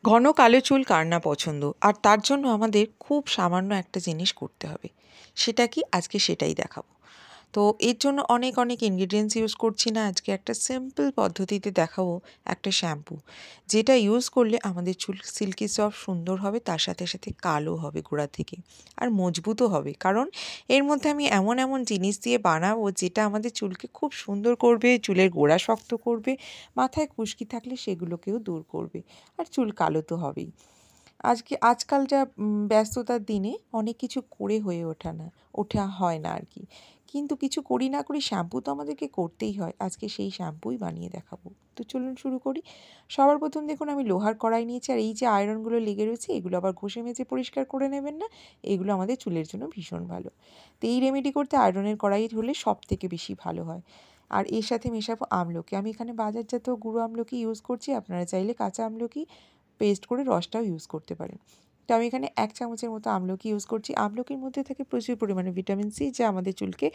ঘন কালো চুল কার না পছন্দ, আর তার জন্য আমাদের খুব সামান্য একটা জিনিস করতে হবে। সেটা কি, আজকে সেটাই দেখাবো। তো এর জন্য অনেক অনেক ইনগ্রিডিয়েন্টস ইউজ করছি না, আজকে একটা সিম্পল পদ্ধতিতে দেখাবো একটা শ্যাম্পু, যেটা ইউজ করলে আমাদের চুল সিল্কি সফট সুন্দর হবে, তার সাথে সাথে কালো হবে গোড়া থেকে, আর মজবুতও হবে। কারণ এর মধ্যে আমি এমন এমন জিনিস দিয়ে বানাবো যেটা আমাদের চুলকে খুব সুন্দর করবে, চুলের গোড়া শক্ত করবে, মাথায় খুশকি থাকলে সেগুলোকেও দূর করবে, আর চুল কালো তো হবেই। আজকাল যা ব্যস্ততার দিনে অনেক কিছু করে হয়ে ওঠা হয় না আর কি। কিন্তু কিছু করি না করি শ্যাম্পু তো আমাদেরকে করতেই হয়। আজকে সেই শ্যাম্পুই বানিয়ে দেখাবো। তো চলুন শুরু করি। সবার প্রথম দেখুন, আমি লোহার কড়াই নিয়েছি, আর এই যে আয়রনগুলো লেগে রয়েছে এগুলো আবার ঘষে মেজে পরিষ্কার করে নেবেন না। এগুলো আমাদের চুলের জন্য ভীষণ ভালো। তো এই রেমেডি করতে আয়রনের কড়াই হলে সবথেকে বেশি ভালো হয়। আর এর সাথে মেশাবো আমলকি। আমি এখানে বাজারজাত গুঁড়ো আমলকি ইউজ করছি, আপনারা চাইলে কাঁচা আমলকি পেস্ট করে রসটাও ইউজ করতে পারেন। তো আমি এখানে 1 চামচের মতো আমলকি ইউজ করছি। আমলকির মধ্যে থাকে প্রচুর পরিমাণে ভিটামিন সি, যা আমাদের চুলকে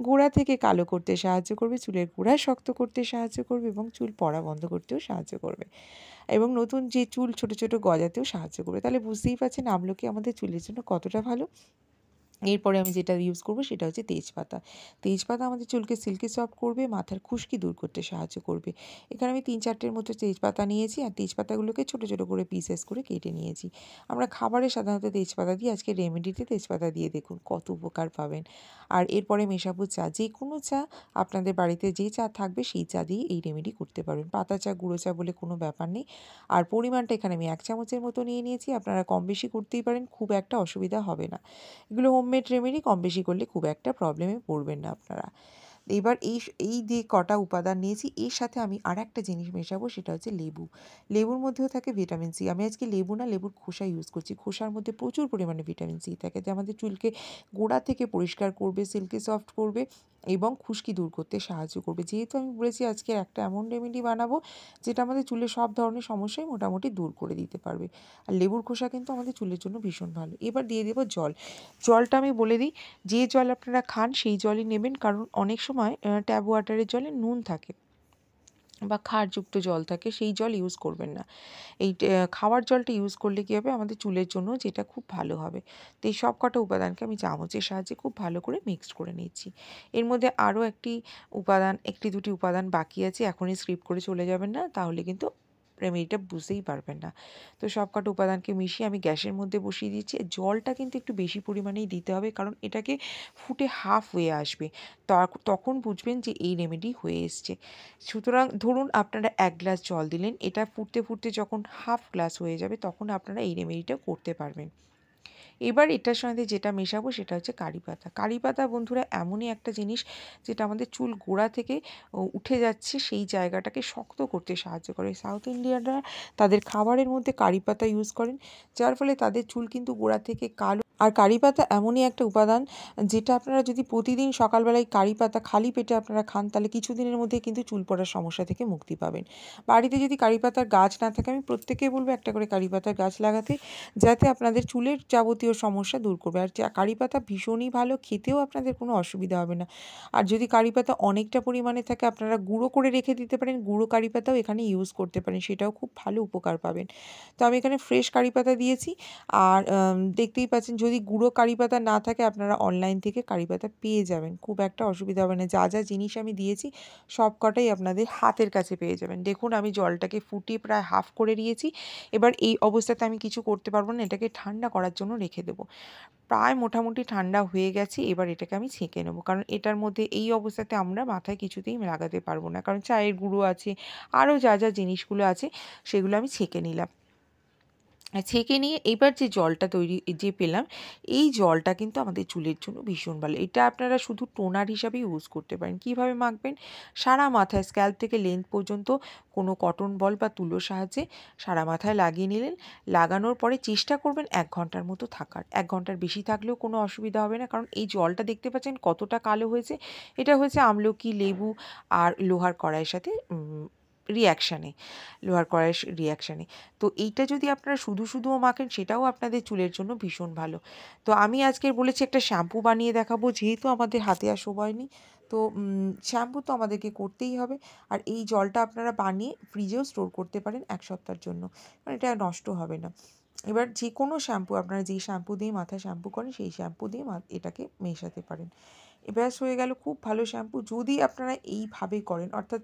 গোড়া থেকে কালো করতে সাহায্য করবে, চুলের গোড়া শক্ত করতে সাহায্য করবে এবং চুল পড়া বন্ধ করতেও সাহায্য করবে, এবং নতুন যে চুল ছোট ছোট গজাতেও সাহায্য করবে। তাহলে বুঝতেই পারছেন আমলকি আমাদের চুলের জন্য কতটা ভালো। এরপরে আমি যেটা ইউজ করব সেটা হচ্ছে তেজপাতা। তেজপাতা আমাদের চুলকে সিল্কি সফট করবে, মাথার খুশকি দূর করতে সাহায্য করবে। এখানে আমি 3-4টের মতো তেজপাতা নিয়েছি, আর তেজপাতাগুলোকে ছোট ছোট করে পিসেস করে কেটে নিয়েছি। আমরা খাবারে সাধারণত তেজপাতা দিই, আজকে রেমেডিতে তেজপাতা দিয়ে দেখুন কত উপকার পাবেন। আর এরপরে মেশাবো চা, যে কোনো চা, আপনাদের বাড়িতে যে চা থাকবে সেই চা দিয়ে এই রেমেডি করতে পারবেন। পাতা চা, গুঁড়ো চা বলে কোনো ব্যাপার নেই। আর পরিমাণটা এখানে আমি 1 চামচের মতো নিয়ে নিয়েছি, আপনারা কম বেশি করতেই পারেন, খুব একটা অসুবিধা হবে না। এগুলো হোমমেড রেমেডি, কম বেশি করলে খুব একটা প্রবলেমে পড়বেন না আপনারা। এবার এই যে কটা উপাদান নিয়েছি, এর সাথে আমি আরেকটা জিনিস মেশাবো, সেটা হচ্ছে লেবু। লেবুর মধ্যেও থাকে ভিটামিন সি। আমি আজকে লেবু না, লেবুর খোসা ইউজ করছি। খোসার মধ্যে প্রচুর পরিমাণে ভিটামিন সি থাকে, যা আমাদের চুলকে গোড়া থেকে পরিষ্কার করবে, সিল্কি সফট করবে এবং খুশকি দূর করতে সাহায্য করবে। যেহেতু আমি বলেছি আজকে একটা এমন রেমেডি বানাবো যেটা আমাদের চুলের সব ধরনের সমস্যাই মোটামুটি দূর করে দিতে পারবে। আর লেবুর খোসা কিন্তু আমাদের চুলের জন্য ভীষণ ভালো। এবার দিয়ে দেবো জল। জলটা আমি বলে দিই, যে জল আপনারা খান সেই জলই নেবেন, কারণ অনেক সময় ট্যাপ ওয়াটারের জলে নুন থাকে বা ক্ষারযুক্ত জল থাকে, সেই জল ইউজ করবেন না। এই খাওয়ার জলটা ইউজ করলে কী হবে, আমাদের চুলের জন্য যেটা খুব ভালো হবে। তো এই সব কটা উপাদানকে আমি চামচের সাহায্যে খুব ভালো করে মিক্সড করে নিচ্ছি। এর মধ্যে আরও একটি দুটি উপাদান বাকি আছে, এখনই স্কিপ করে চলে যাবেন না, তাহলে কিন্তু রেমেডিটা বুঝতেই পারবেন না। তো সব কটা উপাদানকে মিশিয়ে আমি গ্যাসের মধ্যে বসিয়ে দিচ্ছি। জলটা কিন্তু একটু বেশি পরিমাণেই দিতে হবে, কারণ এটাকে ফুটে হাফ হয়ে আসবে, তখন বুঝবেন যে এই রেমেডি হয়ে এসছে। সুতরাং ধরুন আপনারা 1 গ্লাস জল দিলেন, এটা ফুটতে ফুটতে যখন হাফ গ্লাস হয়ে যাবে তখন আপনারা এই রেমেডিটা করতে পারবেন। এবার এটার সঙ্গে যেটা মেশাবো সেটা হচ্ছে কারি পাতা। কারি পাতা বন্ধুরা এমনই একটা জিনিস যেটা আমাদের চুল গোড়া থেকে উঠে যাচ্ছে সেই জায়গাটাকে শক্ত করতে সাহায্য করে। সাউথ ইন্ডিয়ানরা তাদের খাবারের মধ্যে কারি পাতা ইউজ করেন, যার ফলে তাদের চুল কিন্তু গোড়া থেকে কালো। আর কারি পাতা এমনই একটা উপাদান যেটা আপনারা যদি প্রতিদিন সকালবেলায় কারি পাতা খালি পেটে আপনারা খান, তাহলে কিছুদিনের মধ্যেই কিন্তু চুল পড়ার সমস্যা থেকে মুক্তি পাবেন। বাড়িতে যদি কারি পাতার গাছ না থাকে, আমি প্রত্যেককে বলবো একটা করে কারি পাতার গাছ লাগাতে, যাতে আপনাদের চুলের যাবতীয় সমস্যা দূর করবে। আর কারি পাতা ভীষণই ভালো, খেতেও আপনাদের কোনো অসুবিধা হবে না। আর যদি কারি পাতা অনেকটা পরিমাণে থাকে, আপনারা গুঁড়ো করে রেখে দিতে পারেন, গুঁড়ো কারি পাতাও এখানে ইউজ করতে পারেন, সেটাও খুব ভালো উপকার পাবেন। তো আমি এখানে ফ্রেশ কারি পাতা দিয়েছি। আর দেখতেই পাচ্ছেন, যদি গুঁড়ো কারি পাতা না থাকে আপনারা অনলাইন থেকে কারি পাতা পেয়ে যাবেন, খুব একটা অসুবিধা হবে না। যা যা জিনিস আমি দিয়েছি সব কটাই আপনাদের হাতের কাছে পেয়ে যাবেন। দেখুন আমি জলটাকে ফুটিয়ে প্রায় হাফ করে দিয়েছি। এবার এই অবস্থাতে আমি কিছু করতে পারবো না, এটাকে ঠান্ডা করার জন্য রেখে দেবো। প্রায় মোটামুটি ঠান্ডা হয়ে গেছে, এবার এটাকে আমি ছেঁকে নেবো, কারণ এটার মধ্যে এই অবস্থাতে আমরা মাথায় কিছুতেই লাগাতে পারবো না, কারণ চায়ের গুঁড়ো আছে, আরও যা যা জিনিসগুলো আছে সেগুলো আমি ছেঁকে নিলাম। ছেঁকে নিয়ে এবার যে জলটা যে পেলাম, এই জলটা কিন্তু আমাদের চুলের জন্য ভীষণ ভালো। এটা আপনারা শুধু টোনার হিসাবে ইউজ করতে পারেন। কীভাবে মাখবেন? সারা মাথায় স্ক্যাল্প থেকে লেন্থ পর্যন্ত কোনো কটন বল বা তুলোর সাহায্যে সারা মাথায় লাগিয়ে নিলেন। লাগানোর পরে চেষ্টা করবেন 1 ঘন্টার মতো থাকার। 1 ঘন্টার বেশি থাকলেও কোনো অসুবিধা হবে না, কারণ এই জলটা দেখতে পাচ্ছেন কতটা কালো হয়েছে। এটা হয়েছে আমলকি, লেবু আর লোহার কড়াইয়ের সাথে রিঅ্যাকশানে লোহার কড়াইয়ের রিঅ্যাকশানে। তো এইটা যদি আপনারা শুধুও মাখেন, সেটাও আপনাদের চুলের জন্য ভীষণ ভালো। তো আমি আজকে বলেছি একটা শ্যাম্পু বানিয়ে দেখাবো, যেহেতু আমাদের হাতে আর সময় নেই, তো শ্যাম্পু তো আমাদেরকে করতেই হবে। আর এই জলটা আপনারা বানিয়ে ফ্রিজেও স্টোর করতে পারেন ১ সপ্তাহের জন্য। মানে এটা নষ্ট হবে না। এবার যেকোনো শ্যাম্পু আপনারা যেই শ্যাম্পু দিয়ে মাথা শ্যাম্পু করেন সেই শ্যাম্পু দিয়ে এটাকে মেশাতে পারেন। ব্যাস হয়ে গেল খুব ভালো শ্যাম্পু। যদি আপনারা এইভাবে করেন অর্থাৎ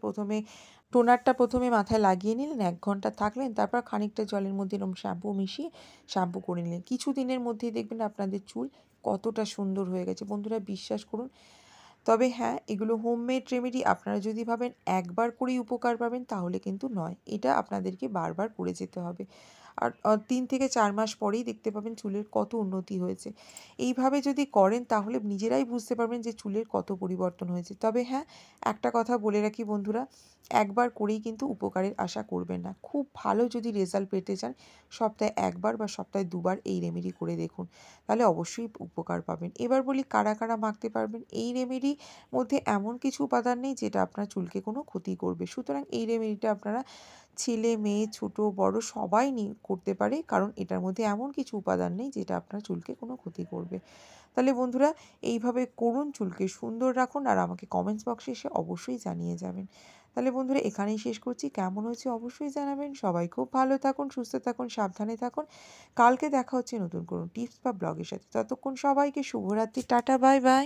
টোনারটা প্রথমে মাথায় লাগিয়ে নিলেন, ১ ঘন্টা থাকলেন, তারপর খানিকটা জলের মধ্যে এরকম শ্যাম্পু মিশিয়ে শ্যাম্পু করে নিলেন। কিছুদিনের মধ্যেই দেখবেন আপনাদের চুল কতটা সুন্দর হয়ে গেছে। বন্ধুরা বিশ্বাস করুন। তবে হ্যাঁ, এগুলো হোমমেড রেমেডি। আপনারা যদি ভাবেন একবার করেই উপকার পাবেন তাহলে কিন্তু নয়। এটা আপনাদেরকে বারবার করে যেতে হবে। আর ৩ থেকে ৪ মাস পরেই দেখতে পাবেন চুলের কত উন্নতি হয়েছে। এইভাবে যদি করেন তাহলে নিজেরাই বুঝতে পারবেন যে চুলের কত পরিবর্তন হয়েছে। তবে হ্যাঁ, একটা কথা বলে রাখি বন্ধুরা, একবার করেই কিন্তু উপকারের আশা করবেন না। খুব ভালো যদি রেজাল্ট পেতে চান, সপ্তাহে ১ বার বা সপ্তাহে ২ বার এই রেমেডি করে দেখুন। তাহলে অবশ্যই উপকার পাবেন। এবার বলি কারা, কারা মাখতে পারবেন? এই রেমেডি মধ্যে এমন কিছু উপাদান নেই যেটা আপনার চুলকে কোনো ক্ষতি করবে। সুতরাং এই রেমেডিটা আপনারা ছেলে, মেয়ে, ছোট, বড় সবাই করতে পারে। কারণ এটার মধ্যে এমন কিছু উপাদান নেই যেটা আপনার চুলকে কোনো ক্ষতি করবে। তাহলে বন্ধুরা এইভাবে করুন, চুলকে সুন্দর রাখুন আর আমাকে কমেন্টস বক্সে এসে অবশ্যই জানিয়ে যাবেন। তাহলে বন্ধুরা এখানেই শেষ করছি। কেমন হয়েছে অবশ্যই জানাবেন। সবাই খুব ভালো থাকুন, সুস্থ থাকুন, সাবধানে থাকুন। কালকে দেখা হচ্ছে নতুন কোনো টিপস বা ব্লগের সাথে। ততক্ষণ সবাইকে শুভরাত্রি। Tata, bye bye.